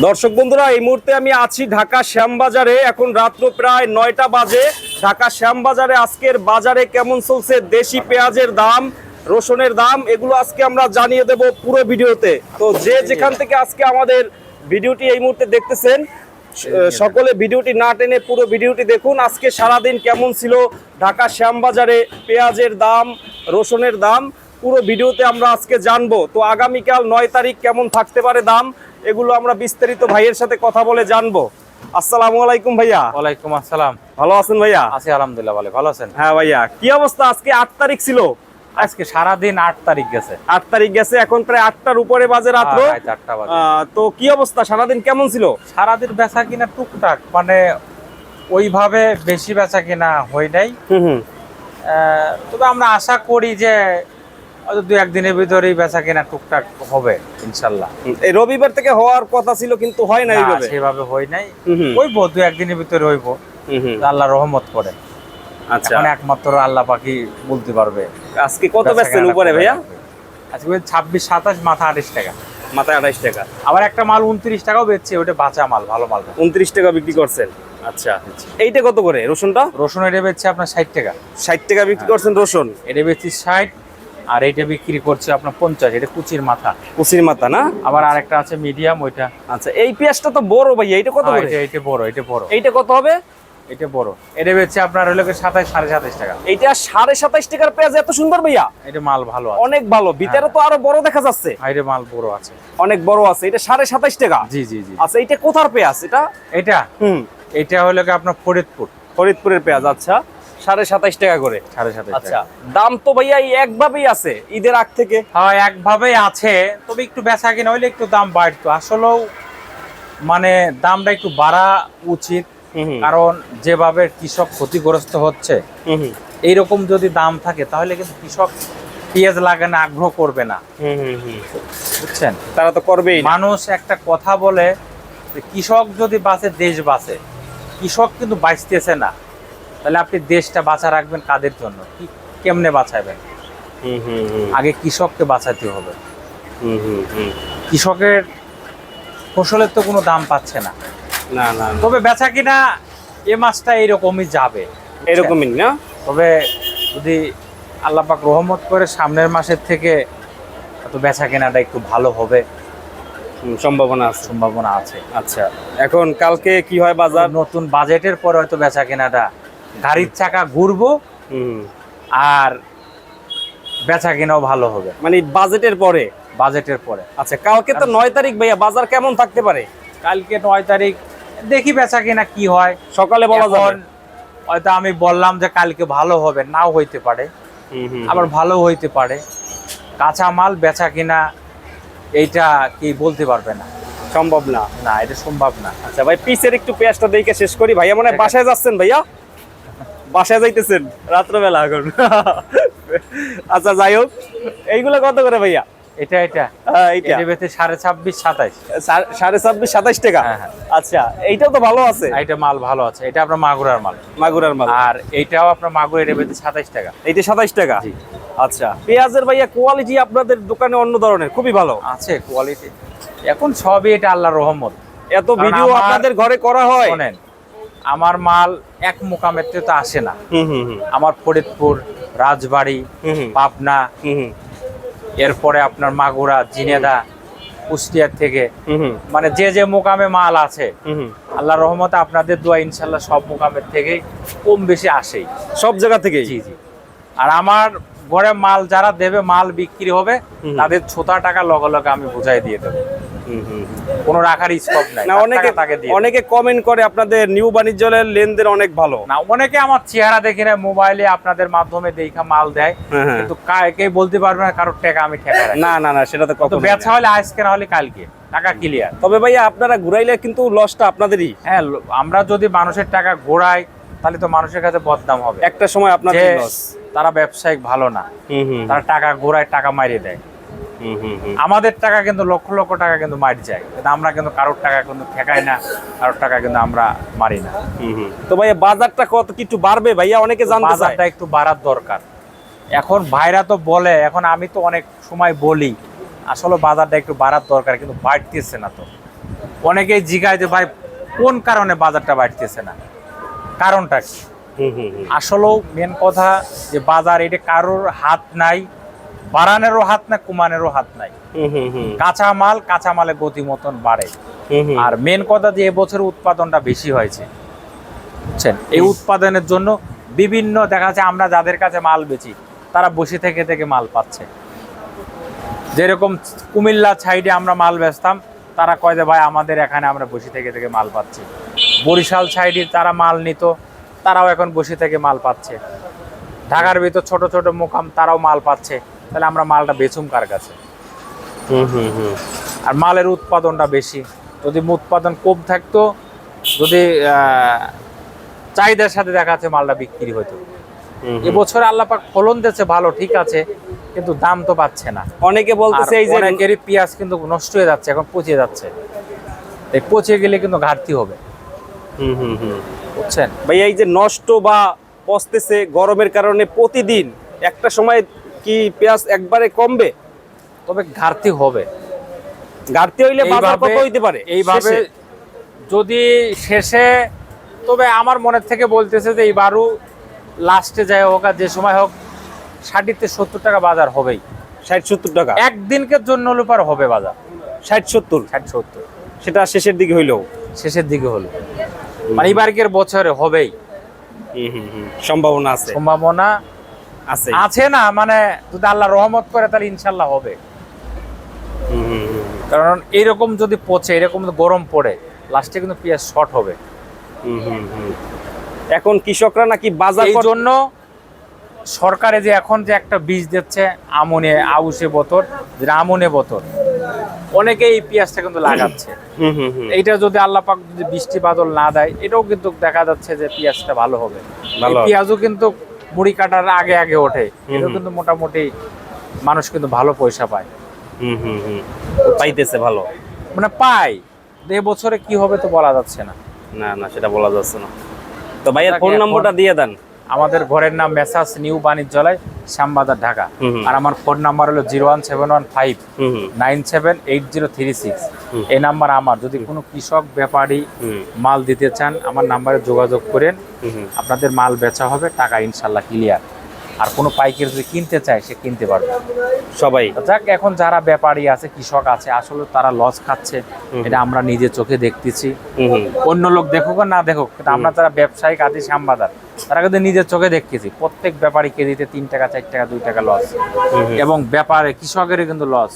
দর্শক বন্ধুরা, এই মুহূর্তে আমি আছি ঢাকা শ্যামবাজারে। এখন রাত্র প্রায় 9টা বাজে। ঢাকা শ্যামবাজারে আজকের বাজারে কেমন চলছে দেশি পেঁয়াজের দাম, রসুনের দাম, এগুলো আজকে আমরা জানিয়ে দেব পুরো ভিডিওতে। তো যে যেখান থেকে আজকে আমাদের ভিডিওটি এই মুহূর্তে দেখতেছেন, সকলে ভিডিওটি না টেনে পুরো ভিডিওটি দেখুন। আজকে সারাদিন কেমন ছিল ঢাকা শ্যামবাজারে পেঁয়াজের দাম, রসুনের দাম, পুরো ভিডিওতে আমরা আজকে জানবো। তো আগামীকাল 9 তারিখ কেমন থাকতে পারে দাম, এগুলো আমরা বিস্তারিত ভাইয়ের সাথে কথা বলে জানবো। আসসালামু আলাইকুম ভাইয়া। ওয়ালাইকুম আসসালাম। ভালো আছেন ভাইয়া? আছি আলহামদুলিল্লাহ, ভালো আছেন? হ্যাঁ ভাইয়া, কি অবস্থা? আজকে 8 তারিখ ছিল। আজকে সারা দিন 8 তারিখ গেছে। 8 তারিখ গেছে, এখন প্রায় 8টার উপরে বাজে রাত্র। তো কি অবস্থা, সারাদিন কেমন ছিল? সারাদিন বেচা কিনা টুকটাক, মানে ওইভাবে বেশি বেচা কিনা হয় নাই। তবে আমরা আশা করি যে হয়তো 2-1 দিনের ভিতরেই বেচা কিনা টুকটাক হবে ইনশাল্লাহ। এই রবিবার থেকে হওয়ার কথা ছিল কিন্তু হয় না এইভাবে, সেভাবে হয় নাই। হইব 2-1 দিনের ভিতরে হইব, আল্লাহ রহমত করে। আচ্ছা, মানে একমাত্র আল্লাহ পাকি বলতে পারবে। আজকে কত বেচছেন উপরে ভাইয়া? আজকে 26-27 মাথা 28 টাকা, মাথায় 28 টাকা। আবার একটা মাল 29 টাকাও বেচছে, ওটা বাঁচা মাল, ভালো মাল 29 টাকা বিক্রি করছেন। আচ্ছা, এইটা কত করে রসুনটা? রসুন এটা বেচছে আপনার 60 টাকা। 60 টাকা বিক্রি করছেন রসুন? এটা বেচছি 60, আর এটা বিক্রি করছে আপনার 50। এটা কুচির মাথা, কুচির মাথা না? আবার আরেকটা আছে মিডিয়াম, ওইটা। আচ্ছা, এই পেঁয়াজটা তো বড় ভাইয়া, এটা কত করে? এটা বড়, এটা বড়। এইটা কত হবে? এটা বড়, এটা বেচছে আপনার হলো 27-27.5 টাকা। এইটা 27.5 টাকার পেঁয়াজ, এত সুন্দর ভাইয়া? এটা মাল ভালো আছে, অনেক ভালো। ভিতরে তো আরো বড় দেখা যাচ্ছে। এটা মাল বড় আছে, অনেক বড় আছে। এটা 27.5 টাকা? জি জি জি। আচ্ছা, এটা কোথার পেঁয়াজ এটা? এটা এটা হলো আপনার ফরিদপুরের পেঁয়াজ। আচ্ছা, 27.5 টাকা করে। 27.5 টাকা। আচ্ছা, দাম তো ভাইয়া এই একভাবেই আছে ঈদের আগ থেকে? হ্যাঁ, একভাবেই আছে, তবে একটু বেচা কিনা হইলে একটু দাম বাড়তো। আসলেও মানে দামটা একটু বাড়া উচিত, কারণ যেভাবে কৃষক ক্ষতিগ্রস্ত হচ্ছে, এইরকম যদি দাম থাকে তাহলে কিন্তু কৃষক পেঁয়াজ লাগানো আগ্রহ করবে না। বুঝছেন? তারা তো করবেই। মানুষ একটা কথা বলে, কৃষক যদি বাঁচে দেশ বাঁচে। কৃষক কিন্তু বাঁচতেছে না, তাহলে আপনি দেশটা বাঁচা রাখবেন কাদের জন্য? কেমনে বাঁচাবেন? আগে কৃষককে বাঁচাতে হবে। কৃষকের ফসলের তো কোনো দাম পাচ্ছে না। না না, তবে বেচা কিনা এ মাসটা এরকমই যাবে, এরকমই না? তবে যদি আল্লাহ পাক রহমত করে সামনের মাসের থেকে তো বেচা কেনাটা একটু ভালো হবে, সম্ভাবনা আছে। আচ্ছা, এখন কালকে কি হয় বাজার? নতুন বাজেটের পরে হয়তো বেচা কেনাটা গাড়ির চাকা ঘুরবো, আর বেচা কেনাও ভালো হবে। মানে বাজেটের পরে? বাজেটের পরে। আচ্ছা, কালকে তো 9 তারিখ ভাইয়া, বাজার কেমন থাকতে পারে? কালকে 9 তারিখ, দেখি বেচা কিনা কি হয়, সকালে বলা যাবে। হয়তো আমি বললাম যে কালকে ভালো হবে, নাও হইতে পারে, আবার ভালো হইতে পারে। কাঁচা মাল বেচা কিনা এইটা কি বলতে পারবে না, সম্ভব না। না, এটা সম্ভব না। আচ্ছা ভাই, পিসের একটু পেঁয়াজটা দেখে শেষ করি। ভাইয়া মনে হয় বাসায় যাচ্ছেন ভাইয়া? বাসায় যাইতেছেন রাত্রবেলা এখন? আচ্ছা, যাই হোক, এইগুলো কত করে ভাইয়া? এটা এটা বেচে 26-27, 27-27 টাকা। আচ্ছা, এইটাও তো ভালো আছে। এটা মাল ভালো আছে, এটা আপনার মাগুরার মাল। আর এইটাও আপনার মাগুর, এটা বেচে 27 টাকা। এইটা 27 টাকা? আচ্ছা, পেঁয়াজের ভাইয়া কোয়ালিটি আপনাদের দোকানে অন্য ধরনের, খুবই ভালো আছে কোয়ালিটি। এখন সবই এটা আল্লাহর রহমত। এত ভিডিও আপনাদের ঘরে করা হয়। শোনেন, আমার মাল এক মোকামের তো আসে না। আমার ফরিদপুর, রাজবাড়ী, পাবনা, এরপরে আপনার মাগুরা, ঝিনেদা, কুষ্টিয়ার থেকে, মানে যে যে মোকামে মাল আছে, আল্লাহর রহমতে আপনাদের দোয়া ইনশাল্লাহ সব মোকামের থেকেই কম বেশি আসেই, সব জায়গা থেকে। জি জি। আর আমার ঘরে মাল যারা দেবে, মাল বিক্রি হবে, তাদের 6 টাকা লগে লগে আমি বুঝাই দিয়ে দেবো, কোনো রাখার স্কোপ নাই। অনেকে কমেন্ট করে আপনাদের নিউ বাণিজ্যের লেনদেন অনেক ভালো। না, অনেকে আমার চেহারা দেখে না, মোবাইলে আপনাদের মাধ্যমে দেখা মাল দেয়, কিন্তু কে বলতে পারবে না কারোর টাকা আমি ঠেকা রাখি। না না না, সেটা তো কত বেচা হলে আজকে না হলে কালকে টাকা ক্লিয়ার। তবে ভাইয়া আপনারা ঘুরাইলে কিন্তু লসটা আপনাদেরই। হ্যাঁ, আমরা যদি মানুষের টাকা ঘোরাই তাহলে তো মানুষের কাছে বদনাম হবে। একটা সময় আপনাদের লস। তারা ব্যবসায়িক ভালো না, তারা টাকা ঘোরায়, টাকা মারিয়ে দেয়। আমাদের টাকা কিন্তু লক্ষ লক্ষ টাকা কিন্তু মারি যায়, কিন্তু আমরা কিন্তু কারোর টাকা কিন্তু ঠেকাই না, কারোর টাকা কিন্তু আমরা মারি না। তো ভাইয়া বাজারটা কত কিছু বাড়বে ভাইয়া? অনেকে জানতে চায়। বাজারটা একটু বাড়ার দরকার। এখন ভাইরা তো বলে, এখন আমি তো অনেক সময় বলি, আসলে বাজারটা একটু বাড়ার দরকার, কিন্তু বাড়তেছে না। তো অনেকেই জিজ্ঞাসা যে ভাই কোন কারণে বাজারটা বাড়তেছে না, কারণটা কি? আসলেও মেন কথা যে বাজার এটা কারোর হাত নাই, বাড়ানেরও হাত নাই, কমানেরও হাত নাই। কাঁচামালের গতি মতন বাড়ে। আর মেন কথা যে এবছর উৎপাদনটা বেশি হয়েছে, বুঝছেন? এই উৎপাদনের জন্য বিভিন্ন দেখা যাচ্ছে আমরা যাদের কাছে মাল বেচি তারা বসে থেকে থেকে মাল পাচ্ছে। যেরকম কুমিল্লা সাইডে আমরা মাল বেচতাম, তারা কয় যে ভাই আমাদের এখানে আমরা বসে থেকে থেকে মাল পাচ্ছি। বরিশাল সাইডে তারা মাল নিত, তারাও এখন বসে থেকে মাল পাচ্ছে। ঢাকার ভিতর ছোট ছোট মোকাম তারাও মাল পাচ্ছে। তাহলে আমরা মালটা বেচুম কার কাছে? আর মালের উৎপাদনটা বেশি। যদি উৎপাদন কম থাকতো, যদি চাহিদার সাথে দেখা যাচ্ছে মালটা বিক্রি হতো। এবছরে আল্লাহ পাক ফলন দিচ্ছে ভালো, ঠিক আছে, কিন্তু দাম তো পাচ্ছে না। অনেকে বলতেছে এই যে অনেকেরই পেঁয়াজ কিন্তু নষ্ট হয়ে যাচ্ছে, এখন পচে যাচ্ছে। এই পচে গেলে কিন্তু ঘাটতি হবে, বুঝছেন ভাই? এই যে নষ্ট বা পচতেছে গরমের কারণে, প্রতিদিন একটা সময় কি পেঁয়াজ একবারে কমবে? তবে ঘাটতি হবে। ঘাটতি হইলে বাজার কত হইতে পারে এইভাবে যদি শেষে? তবে আমার মনের থেকে বলতেছে যে এইবারও লাস্টে যাই হোক আর যে সময় হোক 60-70 টাকা বাজার হবেই। 60-70 টাকা একদিনকের জন্য হলে পার হবে বাজার। 60-70 সেটা শেষের দিকে হইলেও, শেষের দিকে হলো মানে এবারকের বছরে হবেই। সম্ভাবনা আছে, সম্ভাবনা আছে আছে না মানে যদি আল্লাহ রহমত করে তাহলে ইনশাল্লাহ হবে। কারণ এইরকম যদি পচে, এরকম গরম পড়ে, লাস্টে কিন্তু পেঁয়াজ শর্ট হবে। এখন কৃষকরা নাকি বাজার এই জন্য সরকারে যে এখন যে একটা বীজ দিচ্ছে আমনে আউশে বতর, যেটা আমনে বতর, অনেকে এই পেঁয়াজটা কিন্তু লাগাচ্ছে। এইটা যদি আল্লাহ পাক যদি বৃষ্টি বাদল না দেয়, এটাও কিন্তু দেখা যাচ্ছে যে পেঁয়াজটা ভালো হবে। পেঁয়াজও কিন্তু মুড়ি কাটার আগে আগে ওঠে, এটাও কিন্তু মোটামুটি মানুষ কিন্তু ভালো পয়সা পায়। পাইতেছে ভালো, মানে পায়। এবছরে কি হবে তো বলা যাচ্ছে না। না সেটা বলা যাচ্ছে না। তো ভাইয়ের ফোন নম্বরটা দিয়ে দেন। আমাদের ঘরের নাম মেসার্স নিউ বাণিজ্যালয়, শ্যামবাজার, ঢাকা। আর আমার ফোন নাম্বার হলো 01715978036। এই নাম্বার আমার। যদি কোনো কৃষক ব্যাপারী মাল দিতে চান আমার নাম্বারে যোগাযোগ করেন, আপনাদের মাল বেচা হবে, টাকা ইনশাল্লাহ ক্লিয়ার। আর কোনো পাইকারি যদি কিনতে চায় সে কিনতে পারবে সবাই। যাক, এখন যারা ব্যাপারী আছে, কৃষক আছে, আসলে তারা লস খাচ্ছে, এটা আমরা নিজে চোখে দেখতেছি। অন্য লোক দেখুক আর না দেখুক, কিন্তু আমরা যারা ব্যবসায়িক আদি শ্যামবাজার, তারা কিন্তু নিজের চোখে দেখতেছি। প্রত্যেক ব্যাপারী কেজিতে 3 টাকা 4 টাকা 2 টাকা লস, এবং ব্যাপারে কৃষকেরই কিন্তু লস।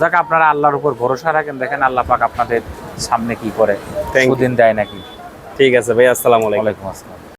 যাক, আপনারা আল্লাহর উপর ভরসা রাখেন, দেখেন আল্লাহ পাক আপনাদের সামনে কি করে, সুদিন দেয় নাকি। ঠিক আছে ভাই, আসসালামু আলাইকুম। ওয়ালাইকুম আসসালাম।